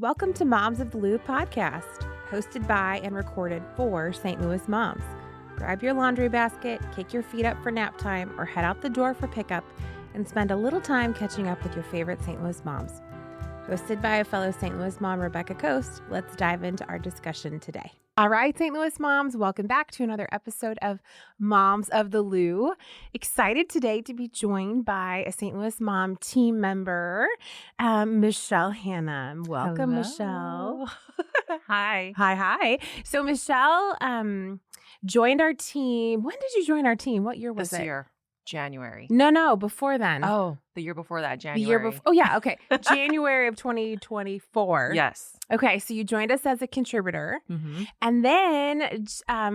Welcome to Moms of the Lou podcast, hosted by and recorded for St. Louis moms. Grab your laundry basket, kick your feet up for nap time, or head out the door for pickup and spend a little time catching up with your favorite St. Louis moms. Hosted by a fellow St. Louis mom, Rebecca Coast, let's dive into our discussion today. All right, St. Louis moms, welcome back to another episode of Moms of the Lou. Excited today to be joined by a St. Louis mom team member, Michelle Hanna. Welcome, Hello. Michelle. Hi. Hi. So Michelle joined our team. When did you join our team? What year was This it? year, January. No, before then. Oh, the year before that, January. The year before. Oh, yeah. Okay. January of 2024. Yes. Okay. So you joined us as a contributor. Mm-hmm. And then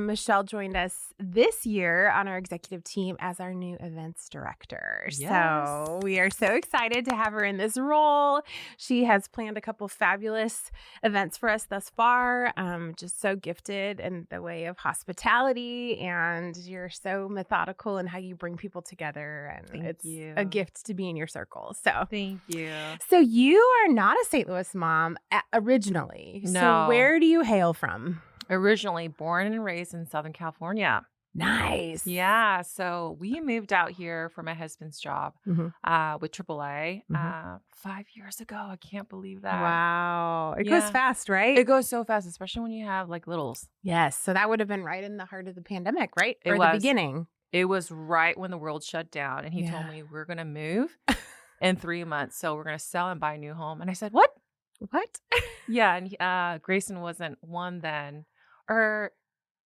Michelle joined us this year on our executive team as our new events director. Yes. So we are so excited to have her in this role. She has planned a couple fabulous events for us thus far. Just so gifted in the way of hospitality, and you're so methodical in how you bring people together. And Thank it's you. a gift to be in your circle. So Thank you. So you are not a St. Louis mom originally. No. So where do you hail from? Originally born and raised in Southern California. Nice. Yeah. So we moved out here for my husband's job with AAA 5 years ago. I can't believe that. Wow. It Yeah. goes fast, right? It goes so fast, especially when you have like littles. Yes. So that would have been right in the heart of the pandemic, right? It Or was. the beginning. It was right when the world shut down. And he Yeah. told me, we're going to move in 3 months. So we're going to sell and buy a new home. And I said, what? What? Yeah. And Grayson wasn't one then. Or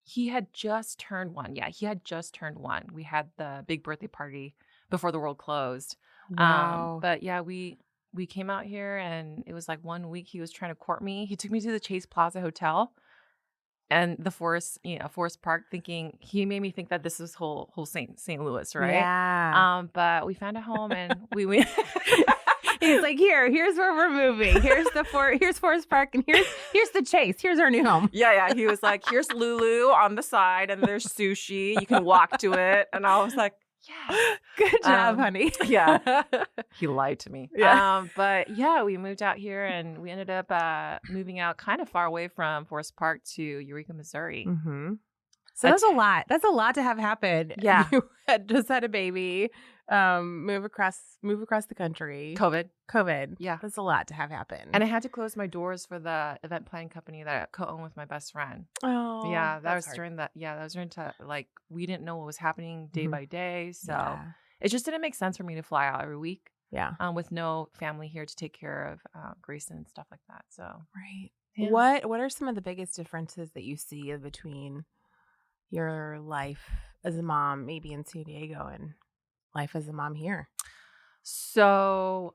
he had just turned one. Yeah, he had just turned one. We had the big birthday party before the world closed. Wow. But yeah, we came out here and it was like 1 week he was trying to court me. He took me to the Chase Plaza Hotel and the Forest Park, thinking he made me think that this was whole St. Louis, right? Yeah. But we found a home and we went. He's like, here's where we're moving. Here's Forest Park, and here's the Chase. Here's our new home. Yeah. He was like, here's Lulu on the side, and there's sushi. You can walk to it. And I was like, yeah. Good job, honey. Yeah. He lied to me. Yeah. But yeah, we moved out here and we ended up moving out kind of far away from Forest Park to Eureka, Missouri. Mm-hmm. So that's a lot. That's a lot to have happen. Yeah. You just had a baby, move across the country. COVID. Yeah. That's a lot to have happen. And I had to close my doors for the event planning company that I co-own with my best friend. Oh, Yeah, that was hard. during that. Yeah, that was during like we didn't know what was happening day by day, so Yeah. it just didn't make sense for me to fly out every week. Yeah. With no family here to take care of Grayson and stuff like that. So Right. yeah. What are some of the biggest differences that you see between your life as a mom, maybe in San Diego, and life as a mom here? So,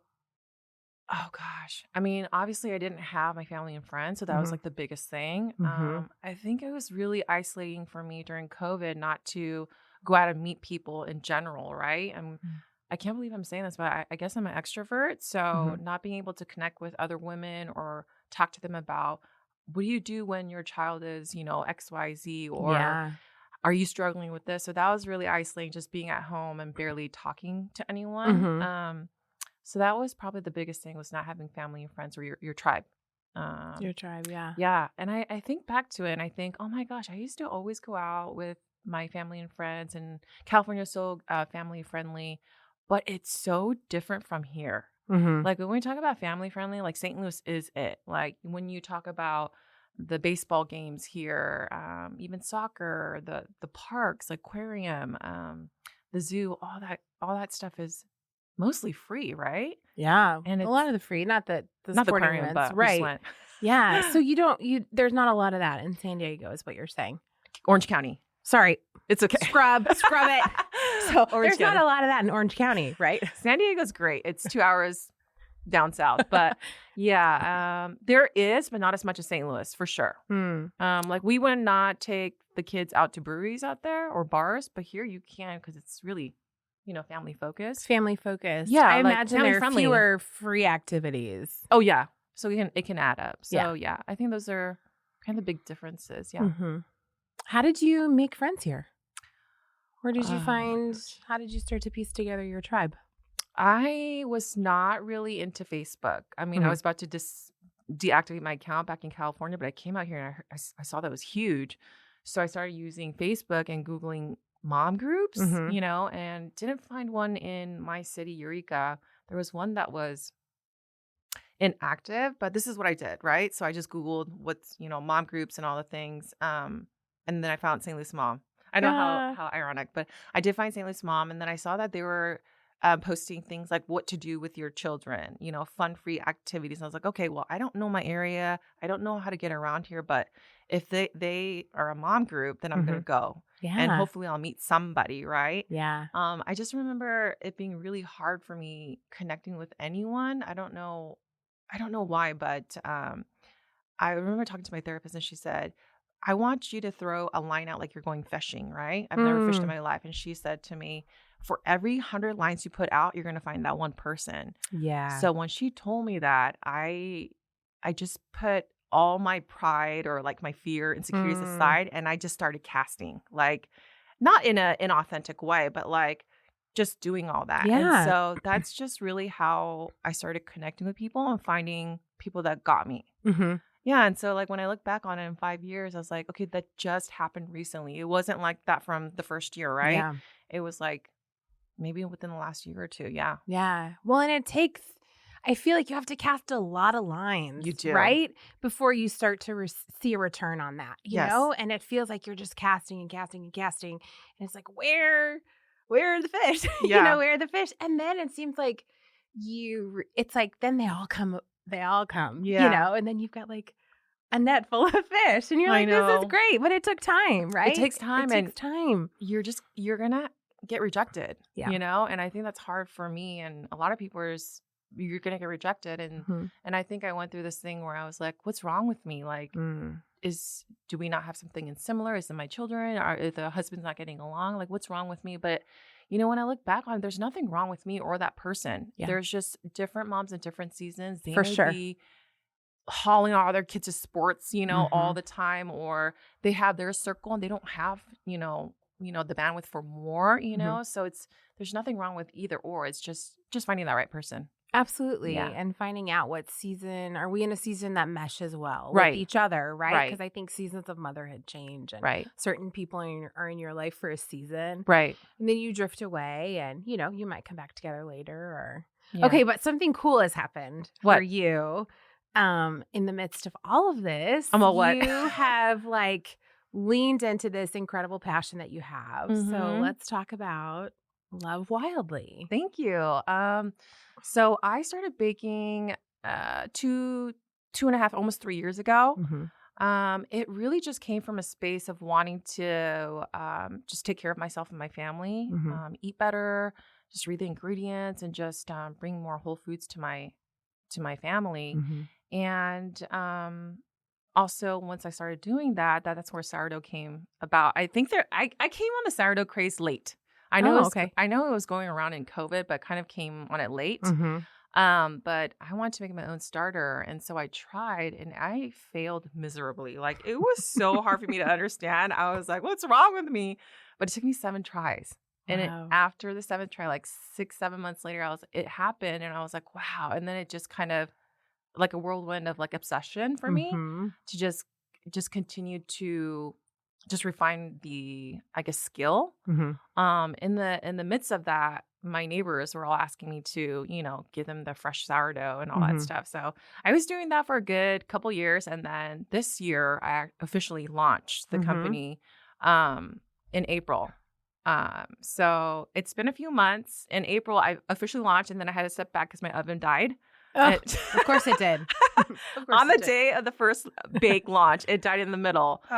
oh gosh, I mean, obviously, I didn't have my family and friends, so that was like the biggest thing. I think it was really isolating for me during COVID not to go out and meet people in general, right? I can't believe I'm saying this, but I guess I'm an extrovert. So not being able to connect with other women or talk to them about what do you do when your child is, XYZ, or are you struggling with this? So that was really isolating, just being at home and barely talking to anyone. So that was probably the biggest thing, was not having family and friends or your tribe. Your tribe, yeah. Yeah. And I think back to it and I think, oh my gosh, I used to always go out with my family and friends, and California is so family friendly, but it's so different from here. Like when we talk about family friendly, like St. Louis is it. Like when you talk about the baseball games here, even soccer, the parks, aquarium, the zoo, all that stuff is mostly free, right? Yeah. And a lot of the free, not the not the sporting aquarium, events, but we just right? went. Yeah. So there's not a lot of that in San Diego, is what you're saying. Orange County. Sorry. It's okay. Scrub it. So Orange there's not County. a lot of that in Orange County, right? San Diego's great. It's 2 hours down south, but yeah, there is, but not as much as St. Louis for sure. Like we would not take the kids out to breweries out there or bars, but here you can, because it's really, family focused. Family focused. Yeah, I like imagine family there are friendly. fewer free activities. Oh yeah, so it can add up. So Yeah. I think those are kind of the big differences. Yeah. How did you make friends here? Where did you Oh, my find? gosh. How did you start to piece together your tribe? I was not really into Facebook. I mean, I was about to deactivate my account back in California, but I came out here and I saw that it was huge. So I started using Facebook and Googling mom groups, and didn't find one in my city, Eureka. There was one that was inactive, but this is what I did, right? So I just Googled what's, mom groups and all the things. And then I found St. Louis Mom. I know how ironic, but I did find St. Louis Mom. And then I saw that they were posting things like what to do with your children, fun-free activities. And I was like, okay, well, I don't know my area. I don't know how to get around here, but if they are a mom group, then I'm going to go. Yeah. And hopefully I'll meet somebody, right? Yeah. I just remember it being really hard for me connecting with anyone. I don't know why, but I remember talking to my therapist and she said, I want you to throw a line out like you're going fishing, right? I've never fished in my life. And she said to me, for every 100 lines you put out, you're going to find that one person. Yeah. So when she told me that, I just put all my pride or like my fear, insecurities aside, and I just started casting, like not in an inauthentic way, but like just doing all that. Yeah. And so that's just really how I started connecting with people and finding people that got me. Mm-hmm. Yeah. And so like when I look back on it in 5 years, I was like, okay, that just happened recently. It wasn't like that from the first year, right? Yeah. It was like maybe within the last year or two. Yeah. Yeah. Well, and I feel like you have to cast a lot of lines. You do. Right? Before you start to see a return on that, Yes. And it feels like you're just casting and casting and casting. And it's like, where are the fish? Yeah. Where are the fish? And then it seems like it's like, then they all come, Yeah. and then you've got like a net full of fish and you're I like, this know. is great, but it took time, right? It takes time. It takes time. You're going to get rejected, Yeah. And I think that's hard for me. And a lot of people you're going to get rejected. And, and I think I went through this thing where I was like, what's wrong with me? Like, do we not have something in similar? Is it my children? Are the husband's not getting along? Like, what's wrong with me? But, when I look back on it, there's nothing wrong with me or that person. Yeah. There's just different moms in different seasons. They For may sure. be hauling all their kids to sports, all the time, or they have their circle and they don't have, the bandwidth for more, So there's nothing wrong with either or. It's just finding that right person. Absolutely. Yeah. And finding out what season, are we in a season that meshes well Right. with each other, right? Right. Because I think seasons of motherhood change and Right. certain people are in your life for a season. Right. And then you drift away and, you might come back together later or... Yeah. Okay, but something cool has happened What? for you in the midst of all of this. What? You have like leaned into this incredible passion that you have. So let's talk about Love Wildly. Thank you. So I started baking 2.5, almost 3 years ago. It really just came from a space of wanting to just take care of myself and my family, eat better, just read the ingredients, and just bring more whole foods to my family. And also, once I started doing that's where sourdough came about. I think I came on the sourdough craze late. I know it was going around in COVID, but kind of came on it late. But I wanted to make my own starter. And so I tried and I failed miserably. Like it was so hard for me to understand. I was like, what's wrong with me? But it took me 7 tries. And after the 7th try, like 6-7 months later, it happened. And I was like, wow. And then it just kind of like a whirlwind of like obsession for me to just continue to just refine the, I guess, skill. In the midst of that, my neighbors were all asking me to, give them the fresh sourdough and all that stuff. So I was doing that for a good couple years. And then this year I officially launched the company in April. So it's been a few months. In April, I officially launched, and then I had to step back because my oven died. Oh, of course it did. On the day of the first bake launch, it died in the middle. So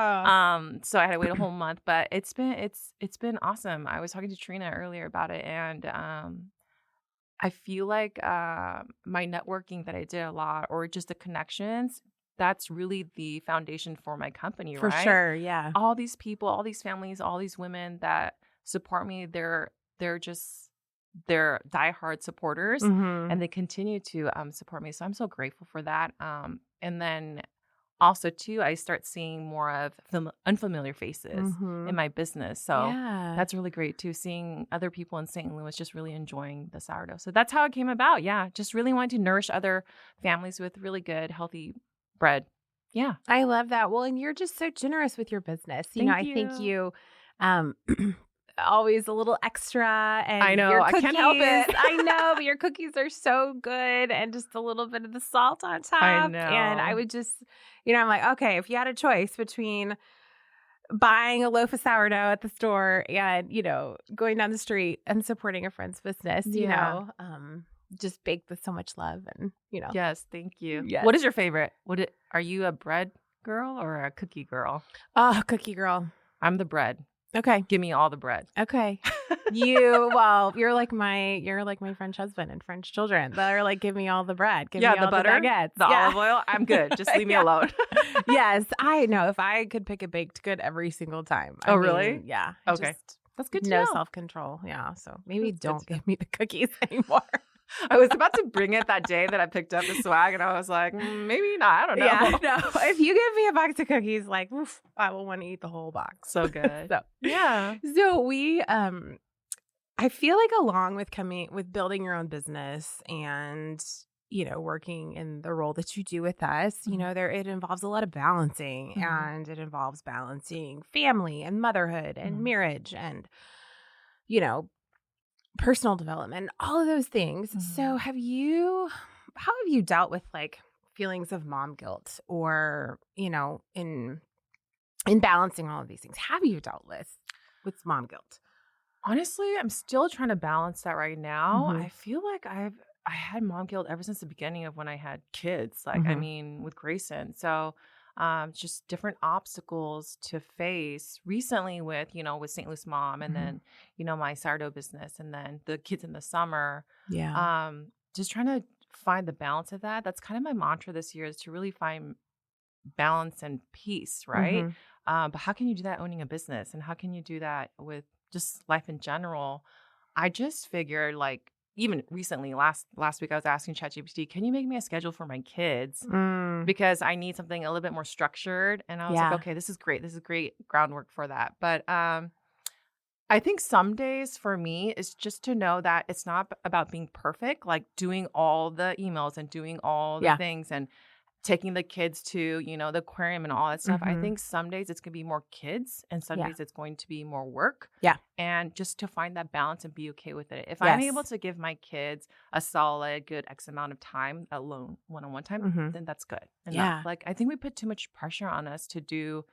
I had to wait a whole month, but it's been awesome. I was talking to Trina earlier about it, and I feel like my networking that I did a lot, or just the connections, that's really the foundation for my company, for right? For sure, yeah. All these people, all these families, all these women that support me, they're diehard supporters, and they continue to support me. So I'm so grateful for that. And then also too, I start seeing more of unfamiliar faces in my business. So that's really great too, seeing other people in St. Louis just really enjoying the sourdough. So that's how it came about. Yeah. Just really wanting to nourish other families with really good, healthy bread. Yeah. I love that. Well, and you're just so generous with your business. I think you always a little extra, and I know, your I cookies, can't help it. I know, but your cookies are so good, and just a little bit of the salt on top. I know. And I would just, I'm like, okay, if you had a choice between buying a loaf of sourdough at the store and, going down the street and supporting a friend's business, just baked with so much love and, Yes, thank you. Yes. What is your favorite? Are you a bread girl or a cookie girl? Oh, cookie girl. I'm the bread. Okay. Give me all the bread. Okay. You're like my French husband and French children. They're like, give me all the bread. Give me all the butter, the baguettes. the olive oil. I'm good. Just leave me alone. Yes. I know. If I could pick a baked good every single time. Oh, really? Yeah. Okay. That's good to know. No self-control. Yeah. So maybe don't give me the cookies anymore. I was about to bring it that day that I picked up the swag, and I was like, maybe not. I don't know. Yeah, no. If you give me a box of cookies, like, oof, I will want to eat the whole box. So good. Yeah. So we, I feel like along with building your own business and, working in the role that you do with us, it involves a lot of balancing, and it involves balancing family and motherhood and marriage and, personal development, all of those things. So how have you dealt with like feelings of mom guilt or, in balancing all of these things? Have you dealt with mom guilt? Honestly, I'm still trying to balance that right now. I feel like I had mom guilt ever since the beginning of when I had kids, like, I mean, with Grayson. So just different obstacles to face recently with St. Louis Mom, and then, my sourdough business, and then the kids in the summer. Yeah. Just trying to find the balance of that. That's kind of my mantra this year, is to really find balance and peace, right? But how can you do that owning a business? And how can you do that with just life in general? I just figured, like, even recently, last week, I was asking ChatGPT, can you make me a schedule for my kids? Because I need something a little bit more structured. And I was like, okay, this is great. This is great groundwork for that. But I think some days for me is just to know that it's not about being perfect, like doing all the emails and doing all the things and taking the kids to, the aquarium and all that stuff. I think some days it's going to be more kids, and some days it's going to be more work. Yeah. And just to find that balance and be okay with it. If I'm able to give my kids a solid, good X amount of time, alone, one-on-one time, then that's good. Enough. Like, I think we put too much pressure on us to do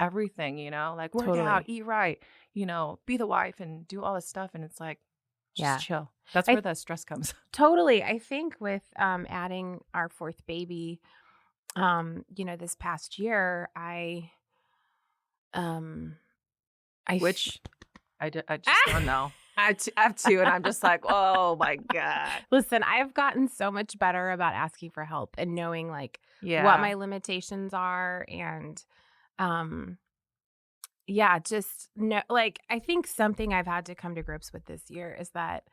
everything, like work out, eat right, be the wife and do all this stuff. And it's like, just chill. That's where the stress comes. Totally. I think with adding our fourth baby, this past year, I just don't know. I have two, and I'm just like, oh my God. Listen, I've gotten so much better about asking for help and knowing like what my limitations are, and just know, like, I think something I've had to come to grips with this year is that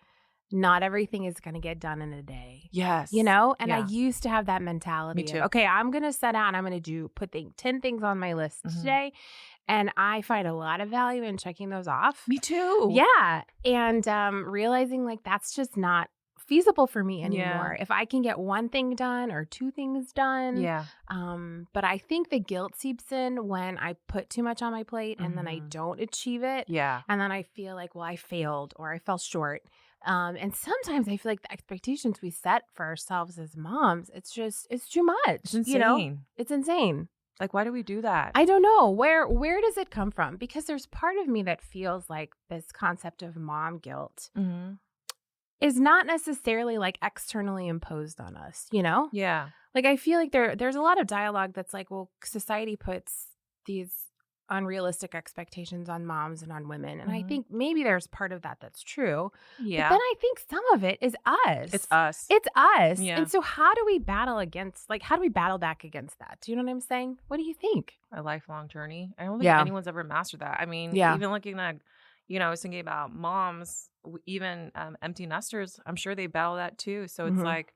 not everything is going to get done in a day. Yes. And I used to have that mentality. Me too. Of, okay, I'm going to set out and I'm going to put 10 things on my list today. And I find a lot of value in checking those off. Me too. Yeah. And realizing like that's just not feasible for me anymore. If I can get one thing done or two things done. Yeah. But I think the guilt seeps in when I put too much on my plate and then I don't achieve it. Yeah. And then I feel like, well, I failed or I fell short. And sometimes I feel like the expectations we set for ourselves as moms, it's too much. It's insane. It's insane. Like, why do we do that? I don't know. Where does it come from? Because there's part of me that feels like this concept of mom guilt is not necessarily like externally imposed on us, Yeah. Like, I feel like there's a lot of dialogue that's like, well, society puts these unrealistic expectations on moms and on women. And I think maybe there's part of that that's true. Yeah. But then I think some of it is us. It's us. It's us. Yeah. And so how do we battle back against that? Do you know what I'm saying? What do you think? A lifelong journey. I don't think anyone's ever mastered that. I mean, even looking at, I was thinking about moms, even empty nesters, I'm sure they battle that too. So it's like,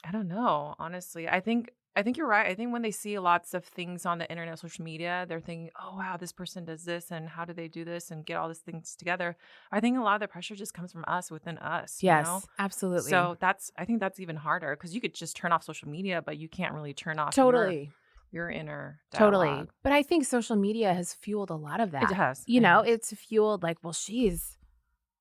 I don't know, honestly. I think I think you're right. I think when they see lots of things on the internet, social media, they're thinking, oh, wow, this person does this and how do they do this and get all these things together? I think a lot of the pressure just comes from us, within us, Yes, you know? absolutely. So I think that's even harder because you could just turn off social media, but you can't really turn off Totally. your inner Totally. dialogue. But I think social media has fueled a lot of that. It has. You know, it's fueled like, well, she's,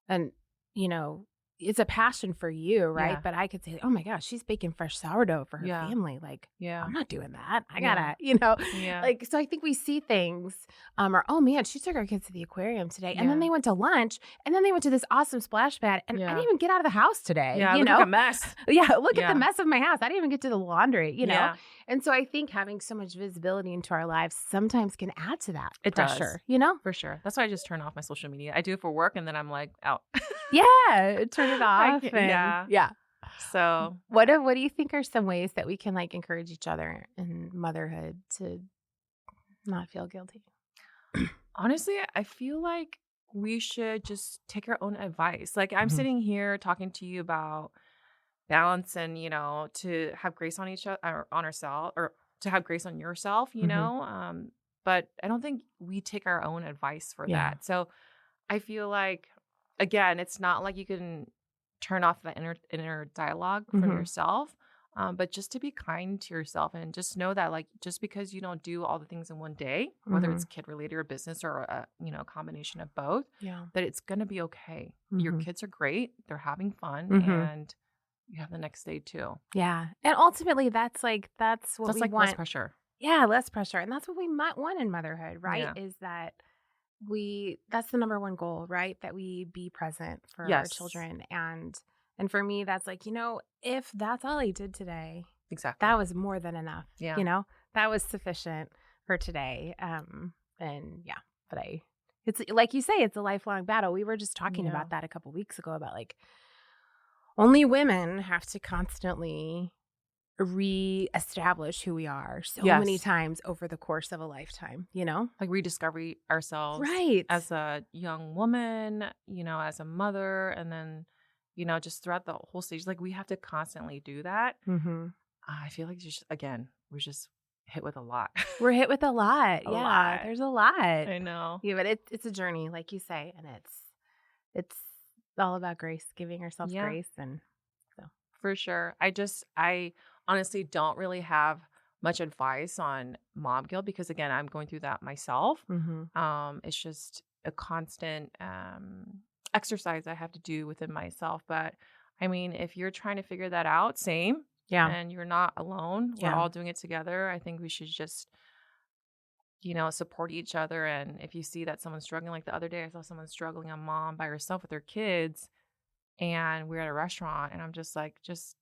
and, you know, it's a passion for you, right? Yeah. But I could say, oh my gosh, she's baking fresh sourdough for her Yeah. family. Like, Yeah. I'm not doing that. I Yeah. gotta, you know, Yeah. like, so I think we see things, or, oh man, she took our kids to the aquarium today. And then Yeah. they went to lunch and then they went to this awesome splash pad. And I Yeah. didn't even get out of the house today. Yeah, you look know, like a mess. Yeah, look at Yeah. the mess of my house. I didn't even get to the laundry, you know? Yeah. And so I think having so much visibility into our lives sometimes can add to that It pressure, does. you know? For sure. That's why I just turn off my social media. I do it for work and then I'm like out. Yeah, turn it off. Yeah. So What do you think are some ways that we can like encourage each other in motherhood to not feel guilty? honestly, I feel like we should just take our own advice. Like I'm Mhm. sitting here talking to you about balance and, you know, to have grace on each other or on ourselves or to have grace on yourself, you Mhm. know? But I don't think we take our own advice for Yeah. that. So I feel like, again, it's not like you can turn off the inner dialogue from Mhm. yourself, but just to be kind to yourself and just know that, like, just because you don't do all the things in one day, whether it's kid related or business or a combination of both, Yeah. that it's gonna be okay. Your Mhm. kids are great; they're having fun, Mhm. and you have the next day too. Yeah. And ultimately that's what That's we like want. less pressure. Yeah, less pressure. And that's what we might want in motherhood, right? Yeah. Is that that's the number one goal, right? That we be present for our Yes. children. And for me, that's like, if that's all I did today, Exactly. that was more than enough. Yeah. That was sufficient for today. And yeah, but it's like you say, it's a lifelong battle. We were just talking Yeah. about that a couple weeks ago about like only women have to constantly reestablish who we are so many Yes. times over the course of a lifetime, you know? Like rediscover ourselves Right. as a young woman, as a mother, and then, just throughout the whole stage, like we have to constantly do that. Mm-hmm. I feel like we're just hit with a lot. We're hit with a lot. A Yeah, lot. there's a lot. I know. Yeah, but it's a journey, like you say, and it's all about grace, giving ourselves Yeah. grace, and so For sure. I honestly don't really have much advice on mom guilt because again, I'm going through that myself. It's just a constant exercise I have to do within myself. But I mean, if you're trying to figure that out, same. yeah, And you're not alone. We're Yeah. all doing it together. I think we should just, support each other. And if you see that someone's struggling, like the other day, I saw someone struggling, a mom by herself with her kids. And we're at a restaurant and I'm just like, just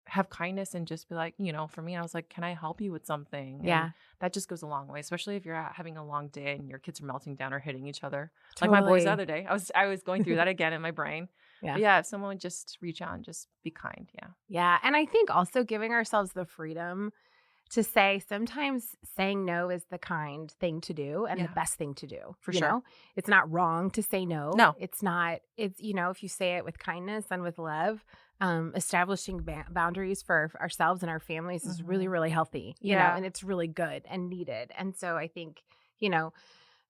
have kindness and just be like, for me, I was like, can I help you with something? Yeah. And that just goes a long way, especially if you're having a long day and your kids are melting down or hitting each other. Like my boys the other day, I was going through that again in my brain. Yeah. But yeah, if someone would just reach out and just be kind. Yeah. Yeah. And I think also giving ourselves the freedom to say sometimes saying no is the kind thing to do and the Yeah. best thing to do. For you sure. know? It's not wrong to say no. No. It's not, if you say it with kindness and with love, establishing boundaries for ourselves and our families is really, really healthy, you know, Yeah. and it's really good and needed. And so I think,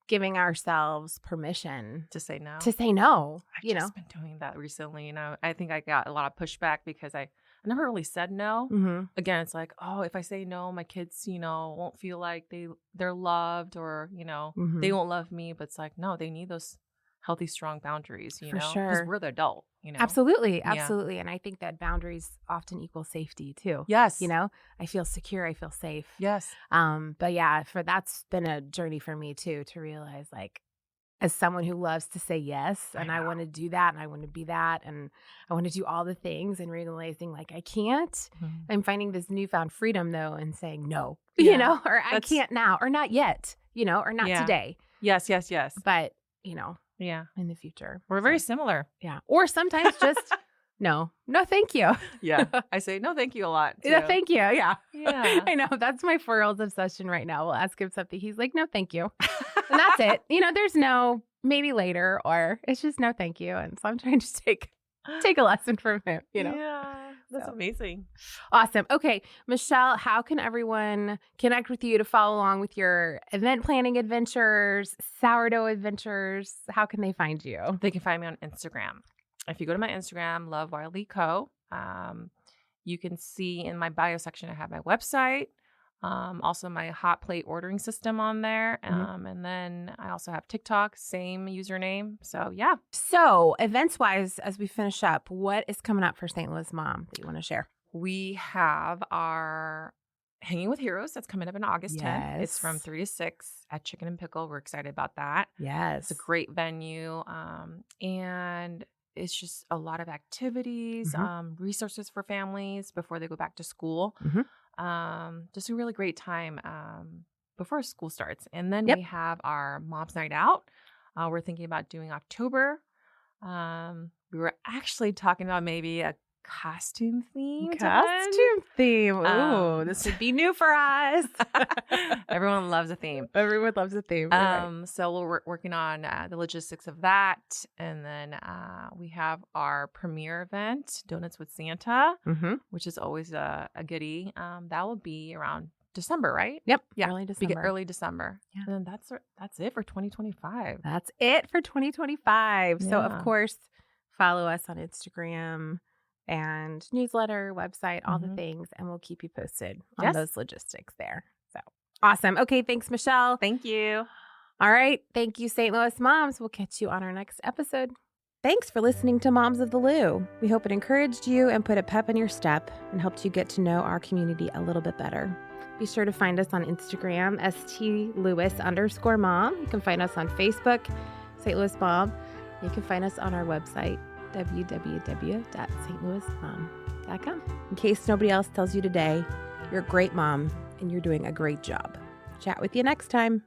giving ourselves permission To say no. to say no, I've just been doing that recently. I think I got a lot of pushback because I never really said no. Mm-hmm. Again, it's like, oh, if I say no, my kids, won't feel like they're loved or, Mm-hmm. they won't love me. But it's like, no, they need those healthy, strong boundaries, For because sure. we're the adult, Absolutely. Yeah. Absolutely. And I think that boundaries often equal safety too. Yes. I feel secure. I feel safe. Yes. But yeah, that's been a journey for me too, to realize like, as someone who loves to say yes, and I want to do that, and I want to be that, and I want to do all the things, and realizing like I can't. Mm-hmm. I'm finding this newfound freedom though, and saying no, Yeah. or I can't now, or not yet, or not Yeah. today. Yes. Yes. Yes. But Yeah. in the future, We're very similar. yeah. Or sometimes just no, thank you. Yeah. I say no, thank you a lot. Too. Yeah, thank you. Yeah. Yeah. I know. That's my 4-year-old's obsession right now. We'll ask him something. He's like, no, thank you. And that's it. There's no maybe later, or it's just no, thank you. And so I'm trying to take a lesson from him, Yeah. That's amazing. Awesome. Okay, Michelle, how can everyone connect with you to follow along with your event planning adventures, sourdough adventures? How can they find you? They can find me on Instagram. If you go to my Instagram, Love Wildly Co., you can see in my bio section, I have my website, also my hot plate ordering system on there. And then I also have TikTok, same username. So yeah. So events wise, as we finish up, what is coming up for St. Louis Mom that you want to share? We have our Hanging with Heroes that's coming up in August 10th. It's from 3 to 6 at Chicken and Pickle. We're excited about that. Yes. It's a great venue. And it's just a lot of activities, resources for families before they go back to school. Just a really great time before school starts. And then we have our Mom's Night Out. We're thinking about doing October. We were actually talking about maybe a costume theme. Ooh, this would be new for us. Everyone loves a theme. Everyone loves a theme. So we're working on the logistics of that. And then we have our premiere event, Donuts with Santa, which is always a goodie. That will be around December, right? Yep. Yeah. Early December. Yeah. And then that's it for 2025. That's it for 2025. Yeah. So, of course, follow us on Instagram and newsletter, website, all the things, and we'll keep you posted on those logistics there. So awesome. Okay, thanks, Michelle. Thank you. All right. Thank you, St. Louis Moms. We'll catch you on our next episode. Thanks for listening to Moms of the Lou. We hope it encouraged you and put a pep in your step and helped you get to know our community a little bit better. Be sure to find us on Instagram, st.louis_mom. You can find us on Facebook, St. Louis Mom. You can find us on our website, www.stlouismom.com. In case nobody else tells you today, you're a great mom and you're doing a great job. Chat with you next time.